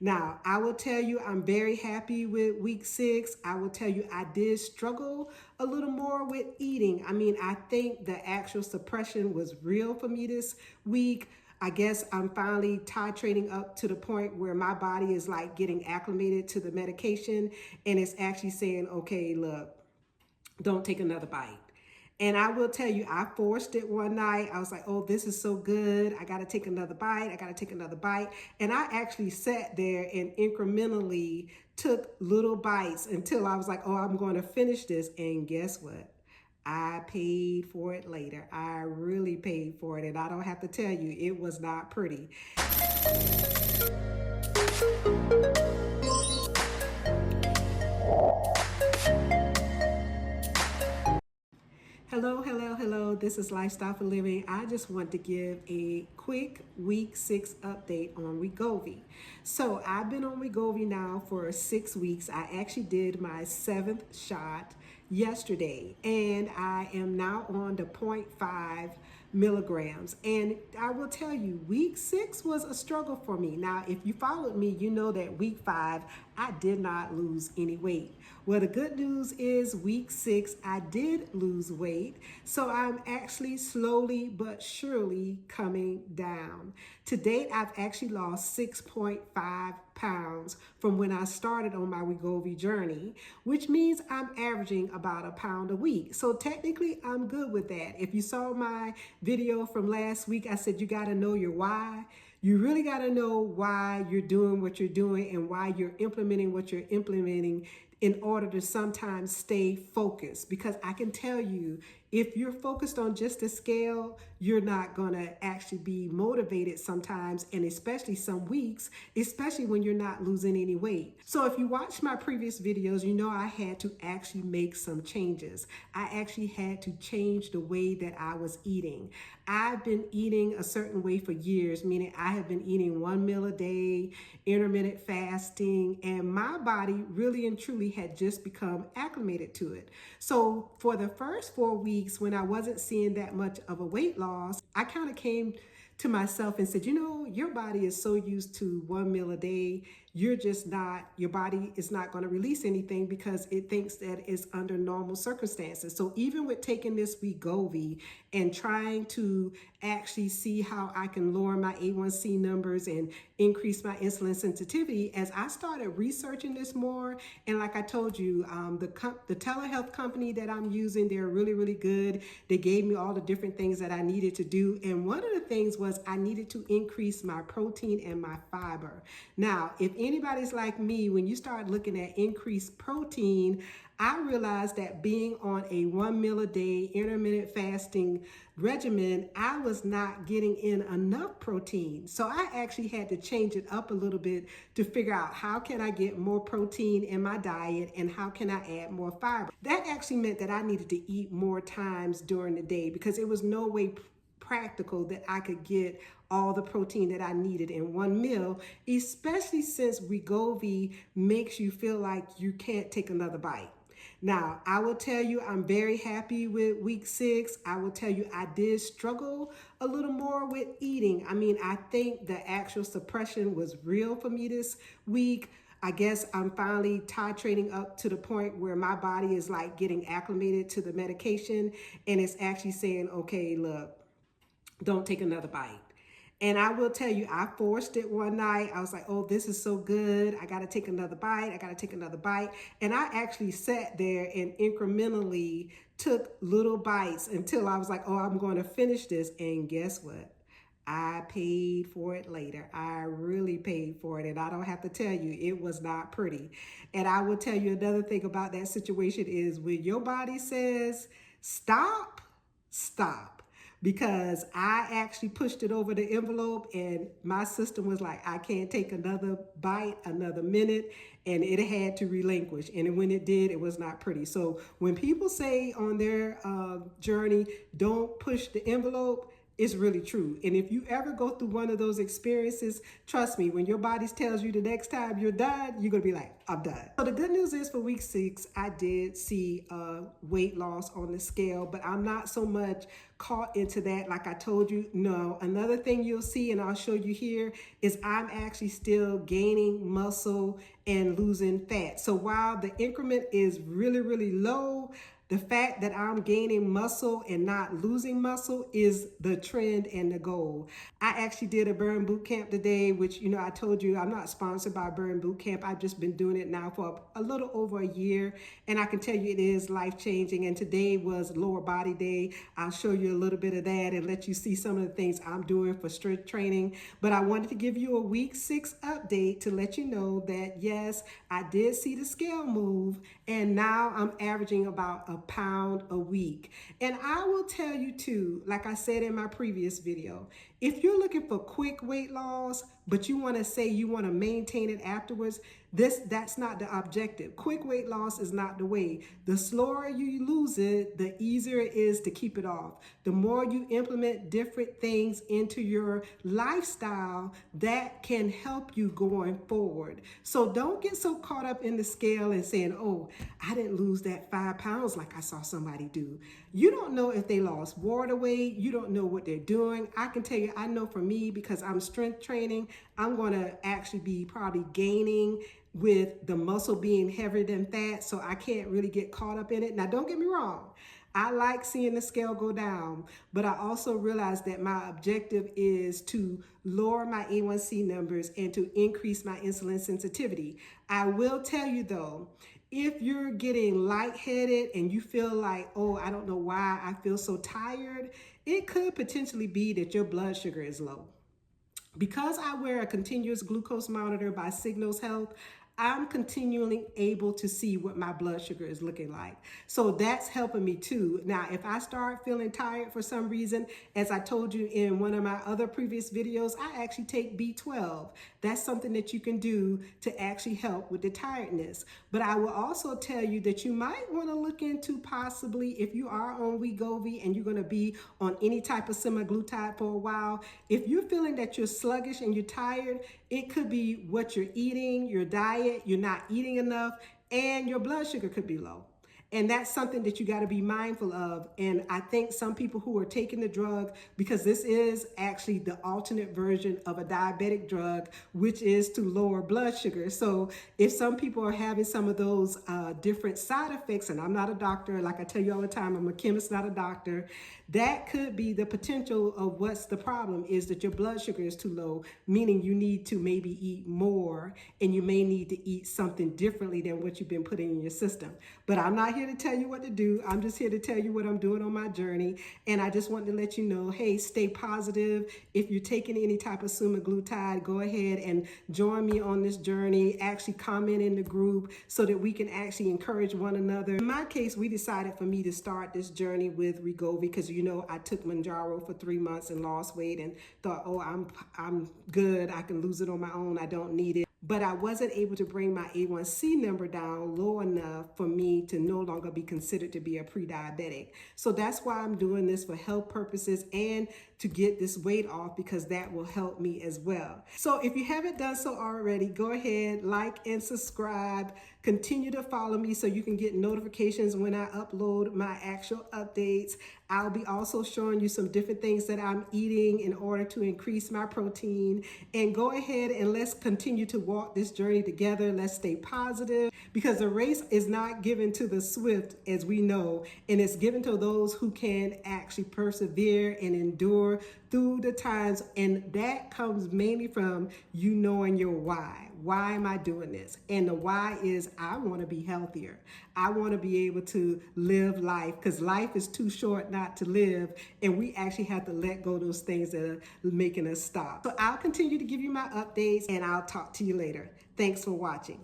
Now, I will tell you, I'm very happy with week 6. I will tell you, I did struggle a little more with eating. I mean, I think the actual suppression was real for me this week. I guess I'm finally titrating up to the point where my body is like getting acclimated to the medication and it's actually saying, okay, look, don't take another bite. And I will tell you, I forced it one night. I was like, oh, this is so good. I got to take another bite. I got to take another bite. And I actually sat there and incrementally took little bites until I was like, oh, I'm going to finish this. And guess what? I paid for it later. I really paid for it. And I don't have to tell you, it was not pretty. Hello, hello, hello. This is Lifestyle for Living. I just want to give a quick week 6 update on Wegovy. So I've been on Wegovy now for 6 weeks. I actually did my 7th shot yesterday and I am now on the 0.5 milligrams. And I will tell you, week 6 was a struggle for me. Now, if you followed me, you know that week 5, I did not lose any weight. Well, the good news is week 6, I did lose weight. So I'm actually slowly but surely coming down. To date, I've actually lost 6.5 pounds from when I started on my Wegovy journey, which means I'm averaging about a pound a week. So technically, I'm good with that. If you saw my video from last week, I said you got to know your why. You really got to know why you're doing what you're doing and why you're implementing what you're implementing in order to sometimes stay focused. Because I can tell you, if you're focused on just the scale, you're not going to actually be motivated sometimes, and especially some weeks, especially when you're not losing any weight. So if you watched my previous videos, you know I had to actually make some changes. I actually had to change the way that I was eating. I've been eating a certain way for years, meaning I have been eating 1 meal a day, intermittent fasting, and my body really and truly had just become acclimated to it. So for the first 4 weeks, when I wasn't seeing that much of a weight loss, I kind of came to myself and said, you know, your body is so used to 1 meal a day, you're just not, your body is not going to release anything because it thinks that it's under normal circumstances. So even with taking this Wegovy and trying to actually see how I can lower my A1C numbers and increase my insulin sensitivity, as I started researching this more, and like I told you, the telehealth company that I'm using, they're really, really good. They gave me all the different things that I needed to do. And one of the things was I needed to increase my protein and my fiber. Now, if anybody's like me, when you start looking at increased protein, I realized that being on a 1 meal a day intermittent fasting regimen, I was not getting in enough protein. So I actually had to change it up a little bit to figure out how can I get more protein in my diet and how can I add more fiber. That actually meant that I needed to eat more times during the day because it was no way practical that I could get all the protein that I needed in 1 meal, especially since Wegovy makes you feel like you can't take another bite. Now, I will tell you, I'm very happy with week 6. I will tell you, I did struggle a little more with eating. I mean, I think the actual suppression was real for me this week. I guess I'm finally titrating up to the point where my body is like getting acclimated to the medication and it's actually saying, okay, look, don't take another bite. And I will tell you, I forced it one night. I was like, oh, this is so good. I got to take another bite. I got to take another bite. And I actually sat there and incrementally took little bites until I was like, oh, I'm going to finish this. And guess what? I paid for it later. I really paid for it. And I don't have to tell you, it was not pretty. And I will tell you another thing about that situation is when your body says, stop, stop. Because I actually pushed it over the envelope and my system was like, I can't take another bite, another minute, and it had to relinquish. And when it did, it was not pretty. So when people say on their journey, don't push the envelope, It's really true. And if you ever go through one of those experiences, trust me, when your body tells you the next time you're done, you're going to be like, I'm done. So the good news is for week 6, I did see weight loss on the scale, but I'm not so much caught into that. Like I told you, no. Another thing you'll see, and I'll show you here, is I'm actually still gaining muscle and losing fat. So while the increment is really, really low, the fact that I'm gaining muscle and not losing muscle is the trend and the goal. I actually did a burn boot camp today, which, I told you I'm not sponsored by Burn Boot Camp. I've just been doing it now for a little over a year, and I can tell you it is life-changing. And today was lower body day. I'll show you a little bit of that and let you see some of the things I'm doing for strength training. But I wanted to give you a week 6 update to let you know that, yes, I did see the scale move, and now I'm averaging about a pound a week. And I will tell you too, like I said in my previous video, if you're looking for quick weight loss, but you want to say you want to maintain it afterwards, that's not the objective. Quick weight loss is not the way. The slower you lose it, the easier it is to keep it off. The more you implement different things into your lifestyle, that can help you going forward. So don't get so caught up in the scale and saying, oh, I didn't lose that 5 pounds like I saw somebody do. You don't know if they lost water weight. You don't know what they're doing. I can tell you, I know for me, because I'm strength training, I'm going to actually be probably gaining with the muscle being heavier than fat, so I can't really get caught up in it. Now, don't get me wrong. I like seeing the scale go down, but I also realize that my objective is to lower my A1C numbers and to increase my insulin sensitivity. I will tell you though, if you're getting lightheaded and you feel like, oh, I don't know why I feel so tired, it could potentially be that your blood sugar is low. Because I wear a continuous glucose monitor by Signals Health, I'm continually able to see what my blood sugar is looking like. So that's helping me too. Now, if I start feeling tired for some reason, as I told you in one of my other previous videos, I actually take B12. That's something that you can do to actually help with the tiredness. But I will also tell you that you might want to look into possibly, if you are on Wegovy and you're going to be on any type of semaglutide for a while, if you're feeling that you're sluggish and you're tired, it could be what you're eating, your diet, you're not eating enough, and your blood sugar could be low. And that's something that you got to be mindful of. And I think some people who are taking the drug, because this is actually the alternate version of a diabetic drug, which is to lower blood sugar. So if some people are having some of those different side effects, and I'm not a doctor, like I tell you all the time, I'm a chemist, not a doctor, that could be the potential of what's the problem is that your blood sugar is too low, meaning you need to maybe eat more, and you may need to eat something differently than what you've been putting in your system. But I'm not here to tell you what to do. I'm just here to tell you what I'm doing on my journey. And I just want to let you know, hey, stay positive. If you're taking any type of semaglutide, go ahead and join me on this journey. Actually comment in the group so that we can actually encourage one another. In my case, we decided for me to start this journey with Wegovy because, I took Mounjaro for 3 months and lost weight and thought, oh, I'm good. I can lose it on my own. I don't need it. But I wasn't able to bring my A1C number down low enough for me to no longer be considered to be a pre-diabetic. So that's why I'm doing this, for health purposes and to get this weight off, because that will help me as well. So if you haven't done so already, go ahead, like and subscribe. Continue to follow me so you can get notifications when I upload my actual updates. I'll be also showing you some different things that I'm eating in order to increase my protein. And go ahead and let's continue to walk this journey together. Let's stay positive, because the race is not given to the swift, as we know, and it's given to those who can actually persevere and endure through the times. And that comes mainly from you knowing your why. Why am I doing this? And the why is I want to be healthier. I want to be able to live life, because life is too short not to live. And we actually have to let go of those things that are making us stop. So I'll continue to give you my updates, and I'll talk to you later. Thanks for watching.